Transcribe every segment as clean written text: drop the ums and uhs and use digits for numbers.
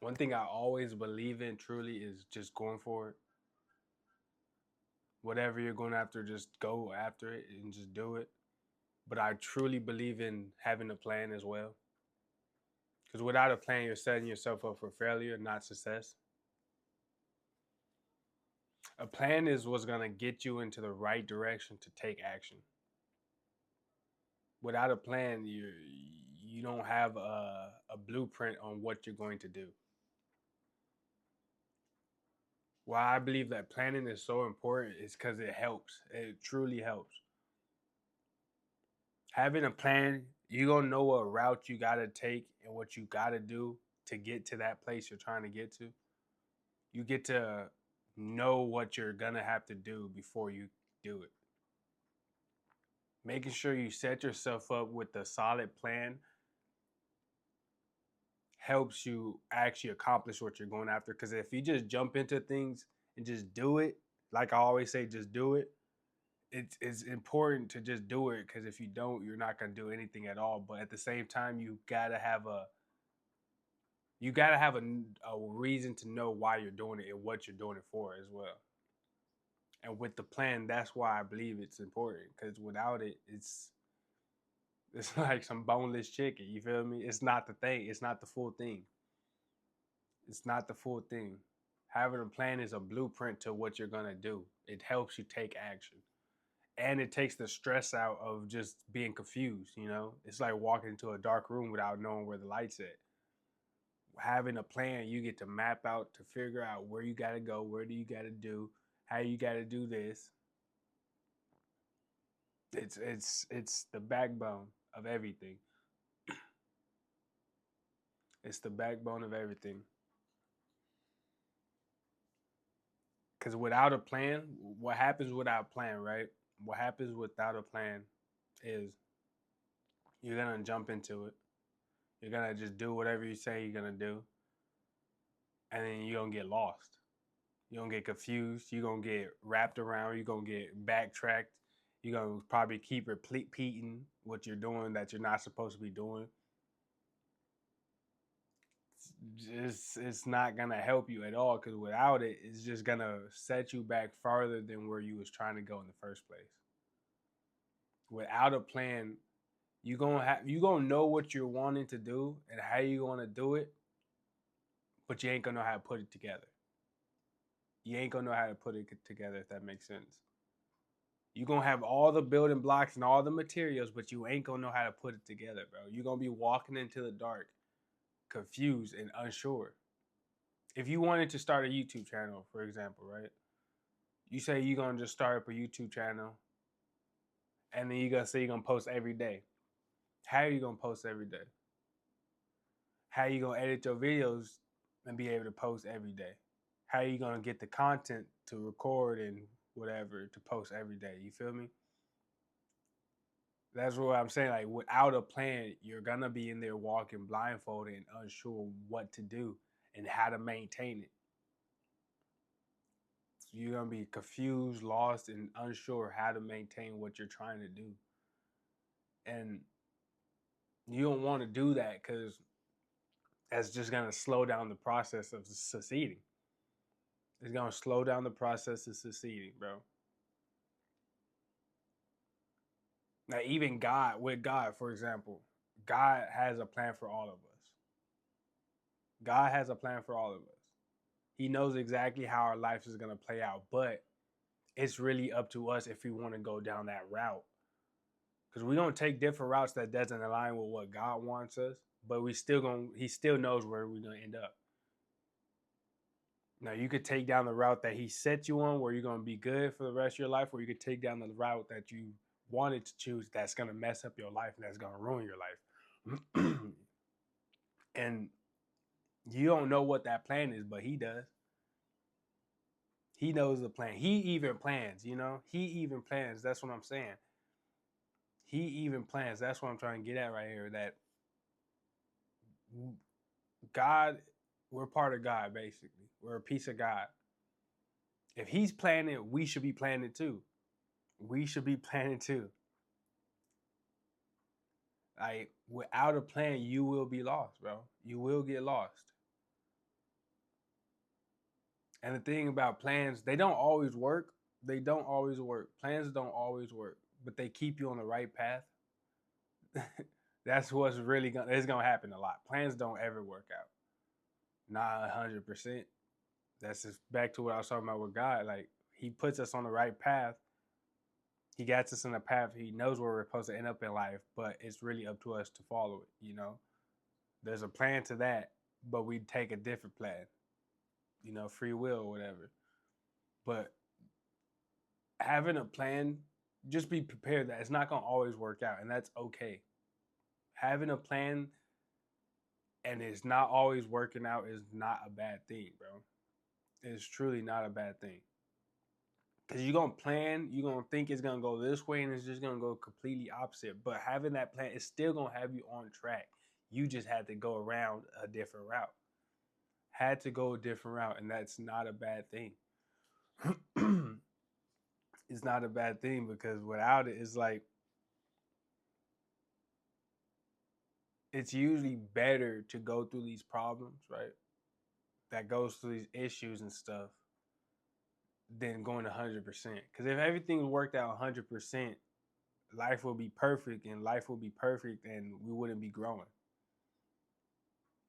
One thing I always believe in truly is just going for it. Whatever you're going after, just go after it and just do it. But I truly believe in having a plan as well. Because without a plan, you're setting yourself up for failure, not success. A plan is what's going to get you into the right direction to take action. Without a plan, you don't have a blueprint on what you're going to do. Why I believe that planning is so important is because it helps. It truly helps. Having a plan, you're going to know what route you got to take and what you got to do to get to that place you're trying to get to. You get to know what you're going to have to do before you do it. Making sure you set yourself up with a solid plan helps you actually accomplish what you're going after. Because if you just jump into things and just do it, like I always say, just do it. It's important to just do it because if you don't, you're not gonna do anything at all. But at the same time, you gotta have a reason to know why you're doing it and what you're doing it for as well. And with the plan, that's why I believe it's important because without it, it's like some boneless chicken. You feel me? It's not the thing. It's not the full thing. It's not the full thing. Having a plan is a blueprint to what you're gonna do. It helps you take action. And it takes the stress out of just being confused, you know? It's like walking into a dark room without knowing where the light's at. Having a plan, you get to map out to figure out where you gotta go, where do you gotta do, how you gotta do this. It's the backbone of everything. It's the backbone of everything. Because without a plan, what happens without a plan, right? What happens without a plan is you're gonna jump into it. You're gonna just do whatever you say you're gonna do, and then you're gonna get lost. You're gonna get confused. You're gonna get wrapped around. You're gonna get backtracked. You're gonna probably keep repeating what you're doing that you're not supposed to be doing. It's not gonna help you at all because without it, it's just gonna set you back farther than where you was trying to go in the first place. Without a plan, you gonna know what you're wanting to do and how you gonna do it, but you ain't gonna know how to put it together. You ain't gonna know how to put it together if that makes sense. You're gonna have all the building blocks and all the materials, but you ain't gonna know how to put it together, bro. You're gonna be walking into the dark, confused and unsure. If you wanted to start a YouTube channel, for example, right? You say you're gonna just start up a YouTube channel and then you're gonna say you're gonna post every day. How are you gonna post every day? How are you gonna edit your videos and be able to post every day? How are you gonna get the content to record and whatever to post every day? You feel me? That's what I'm saying. Like without a plan, you're gonna be in there walking blindfolded and unsure what to do and how to maintain it. So you're gonna be confused, lost, and unsure how to maintain what you're trying to do. And you don't want to do that because that's just gonna slow down the process of succeeding. It's gonna slow down the process of succeeding, bro. Now, even God, with God, for example, God has a plan for all of us. God has a plan for all of us. He knows exactly how our life is going to play out, but it's really up to us if we want to go down that route. Because we're going to take different routes that doesn't align with what God wants us, but he still knows where we're going to end up. Now, you could take down the route that he set you on where you're going to be good for the rest of your life, or you could take down the route that you wanted to choose that's going to mess up your life and that's going to ruin your life. And you don't know what that plan is, but he does. He knows the plan. He even plans, you know? He even plans. That's what I'm saying. He even plans. That's what I'm trying to get at right here. That God, we're part of God, basically. We're a piece of God. If he's planning, we should be planning too. We should be planning too. Like, without a plan, you will be lost, bro. You will get lost. And the thing about plans, they don't always work. They don't always work. Plans don't always work, but they keep you on the right path. That's what's really gonna. It's gonna happen a lot. Plans don't ever work out. Not 100%. That's just back to what I was talking about with God. Like He puts us on the right path. He gets us in a path. He knows where we're supposed to end up in life, but it's really up to us to follow it. There's a plan to that, but we take a different plan. Free will or whatever. But having a plan, just be prepared that it's not gonna always work out, and that's okay. Having a plan and it's not always working out is not a bad thing, bro. It's truly not a bad thing. Because you're going to plan, you're going to think it's going to go this way, and it's just going to go completely opposite. But having that plan is still going to have you on track. You just had to go around a different route. Had to go a different route, and that's not a bad thing. It's not a bad thing because without it, it's like, it's usually better to go through these problems, right? That goes through these issues and stuff than going 100%. Because if everything worked out 100%, life will be perfect, and life will be perfect, and we wouldn't be growing.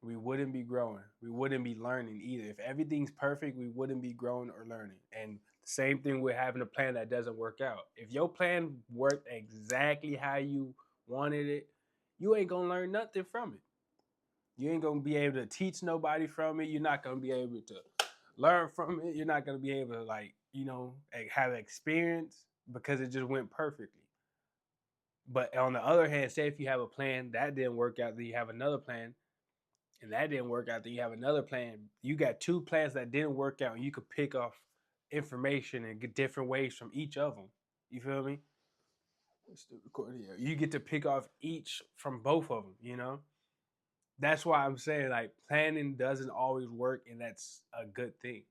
We wouldn't be growing. We wouldn't be learning either. If everything's perfect, we wouldn't be growing or learning. And the same thing with having a plan that doesn't work out. If your plan worked exactly how you wanted it, you ain't going to learn nothing from it. You ain't going to be able to teach nobody from it. You're not going to be able to learn from it. You're not going to be able to, have experience because it just went perfectly. But on the other hand, say if you have a plan that didn't work out, then you have another plan, and that didn't work out, then you have another plan. You got two plans that didn't work out, and you could pick off information and get different ways from each of them. You feel me? Still recording here. You get to pick off each from both of them. That's why I'm saying like planning doesn't always work, and that's a good thing.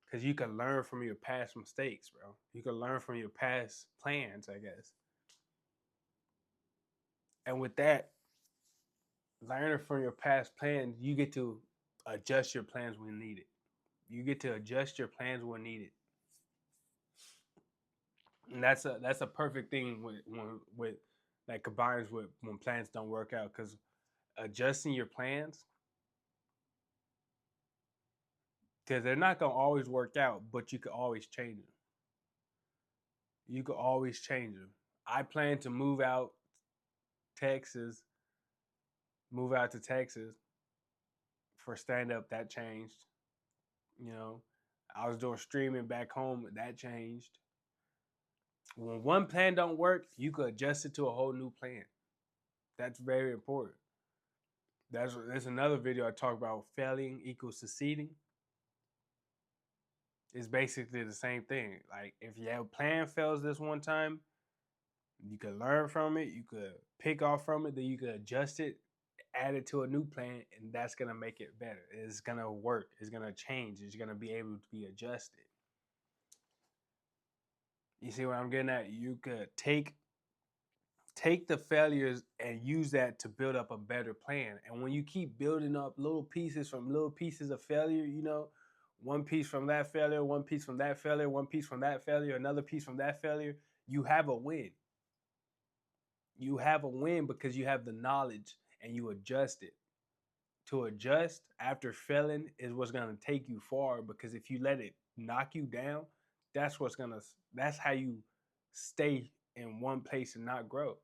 Because you can learn from your past mistakes, bro. You can learn from your past plans, I guess. And with that, learning from your past plans, you get to adjust your plans when needed. You get to adjust your plans when needed. And that's a perfect thing with that combines with when plans don't work out, because adjusting your plans, because they're not gonna always work out, but you can always change them. You can always change them. I plan to Texas, move out to Texas for stand up. That changed. I was doing streaming back home. That changed. When one plan don't work, you could adjust it to a whole new plan. That's very important. There's another video I talk about failing equals succeeding. It's basically the same thing. Like if your plan fails this one time, you could learn from it, you could pick off from it, then you could adjust it, add it to a new plan, and that's gonna make it better. It's gonna work, it's gonna change, it's gonna be able to be adjusted. You see what I'm getting at? You could take the failures and use that to build up a better plan. And when you keep building up little pieces of failure, one piece from that failure, one piece from that failure, one piece from that failure, another piece from that failure, you have a win. You have a win because you have the knowledge and you adjust it. To adjust after failing is what's going to take you far, because if you let it knock you down, that's how you stay in one place and not grow.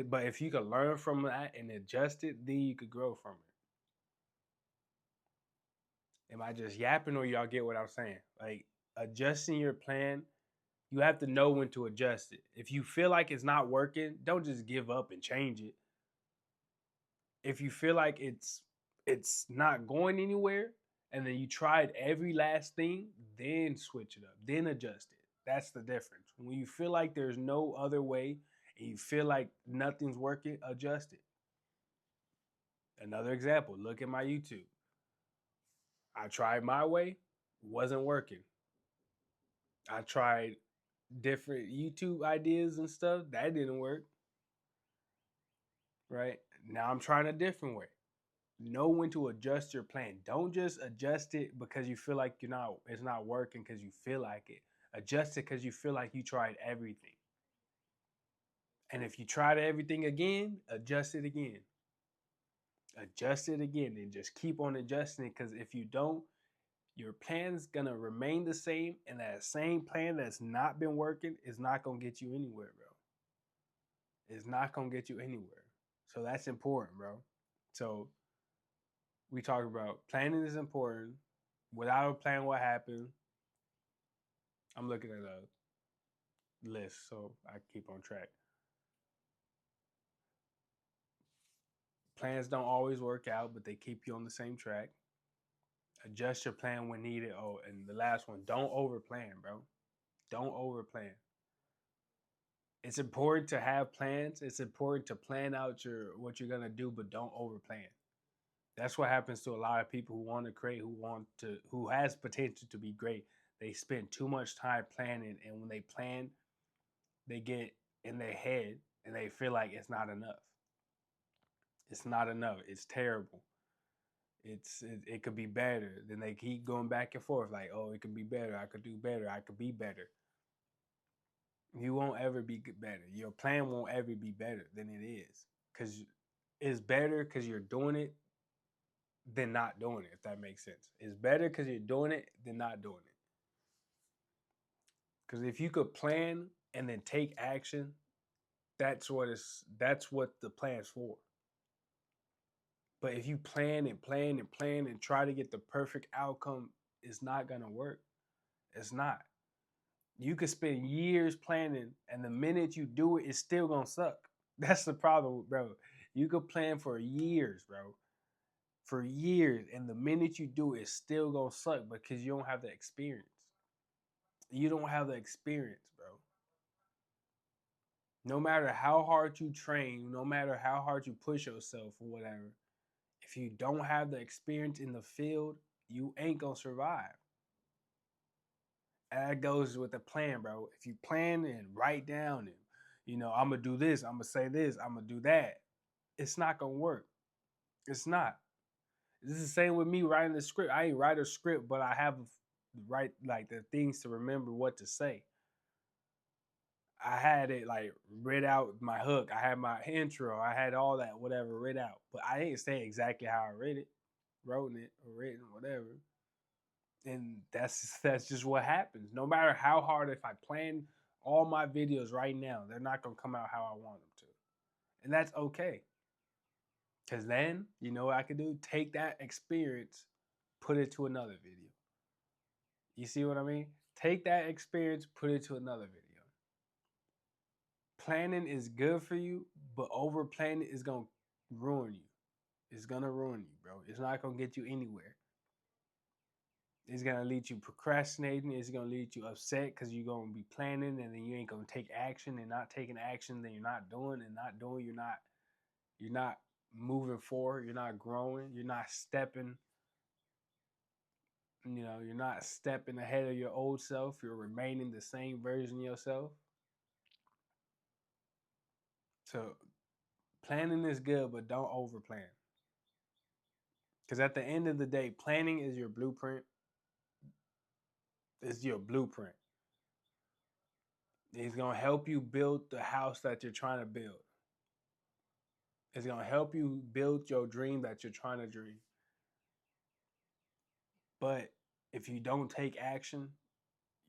But if you can learn from that and adjust it, then you could grow from it. Am I just yapping, or y'all get what I'm saying? Like adjusting your plan, you have to know when to adjust it. If you feel like it's not working, don't just give up and change it. If you feel like it's not going anywhere, and then you tried every last thing, then switch it up, then adjust it. That's the difference. When you feel like there's no other way and you feel like nothing's working, adjust it. Another example, look at my YouTube. I tried my way, wasn't working. I tried different YouTube ideas and stuff, that didn't work. Right? Now I'm trying a different way. Know when to adjust your plan. Don't just adjust it because you feel like it's not working because you feel like it. Adjust it because you feel like you tried everything. And if you tried everything again, adjust it again. Adjust it again and just keep on adjusting it, because if you don't, your plan's gonna remain the same, and that same plan that's not been working is not gonna get you anywhere, bro. It's not gonna get you anywhere. So that's important, bro. So we talk about planning is important. Without a plan, what happens? I'm looking at a list so I keep on track. Plans don't always work out, but they keep you on the same track. Adjust your plan when needed. Oh, and the last one, don't overplan, bro. Don't overplan. It's important to have plans. It's important to plan out what you're gonna do, but don't overplan. That's what happens to a lot of people who want to create, who has potential to be great. They spend too much time planning, and when they plan, they get in their head and they feel like it's not enough. It's not enough. It's terrible. It could be better. Then they keep going back and forth like, oh, it could be better. I could do better. I could be better. You won't ever be better. Your plan won't ever be better than it is, because it's better because you're doing it than not doing it. If that makes sense, it's better because you're doing it than not doing it. Because if you could plan and then take action, that's what the plan's for. But if you plan and plan and plan and try to get the perfect outcome, it's not gonna work. It's not. You could spend years planning, and the minute you do it, it's still gonna suck. That's the problem, bro. You could plan for years, bro, for years, and the minute you do it, it's still gonna suck because you don't have the experience. You don't have the experience, bro. No matter how hard you train, no matter how hard you push yourself or whatever, if you don't have the experience in the field, you ain't gonna survive. And that goes with the plan, bro. If you plan and write down and I'm gonna do this, I'm gonna say this, I'm gonna do that, it's not gonna work. It's not. This is the same with me writing the script. I ain't write a script, but I have write like the things to remember what to say. I had it like read out my hook. I had my intro. I had all that whatever read out, but I didn't say exactly how I read it, wrote it or written whatever. And that's just what happens. No matter how hard, if I plan all my videos right now, they're not gonna come out how I want them to, and that's okay. Cause then you know what I could do? Take that experience, put it to another video. You see what I mean? Take that experience, put it to another video. Planning is good for you, but over planning is gonna ruin you. It's gonna ruin you, bro. It's not gonna get you anywhere. It's gonna lead you procrastinating. It's gonna lead you upset because you're gonna be planning and then you ain't gonna take action, and not taking action, then you're not doing, and not doing, you're not moving forward, you're not growing, you're not stepping, you're not stepping ahead of your old self, you're remaining the same version of yourself. So planning is good, but don't over plan. Because at the end of the day, planning is your blueprint. It's your blueprint. It's gonna help you build the house that you're trying to build. It's gonna help you build your dream that you're trying to dream. But if you don't take action,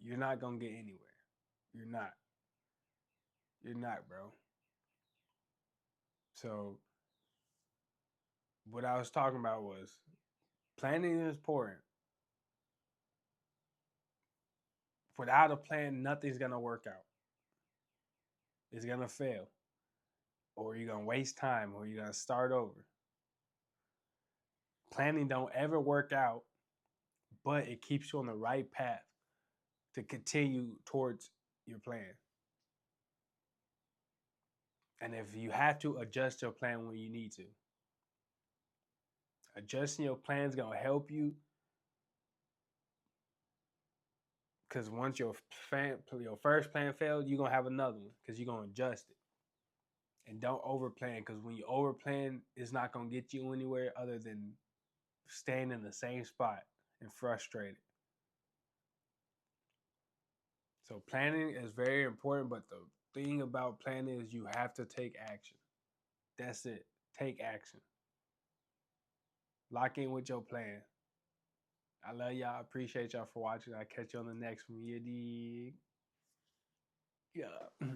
you're not gonna get anywhere. You're not. You're not, bro. So what I was talking about was planning is important. Without a plan, nothing's gonna work out. It's gonna fail. Or you're gonna waste time, or you're gonna start over. Planning don't ever work out, but it keeps you on the right path to continue towards your plan. And if you have to, adjust your plan when you need to. Adjusting your plan is gonna help you, because once your first plan failed, you're gonna have another one because you're gonna adjust it. And don't overplan, because when you overplan, it's not gonna get you anywhere other than staying in the same spot and frustrated. So planning is very important, but the thing about planning is you have to take action. That's it. Take action. Lock in with your plan. I love y'all. Appreciate y'all for watching. I'll catch you on the next one. You dig? Yeah.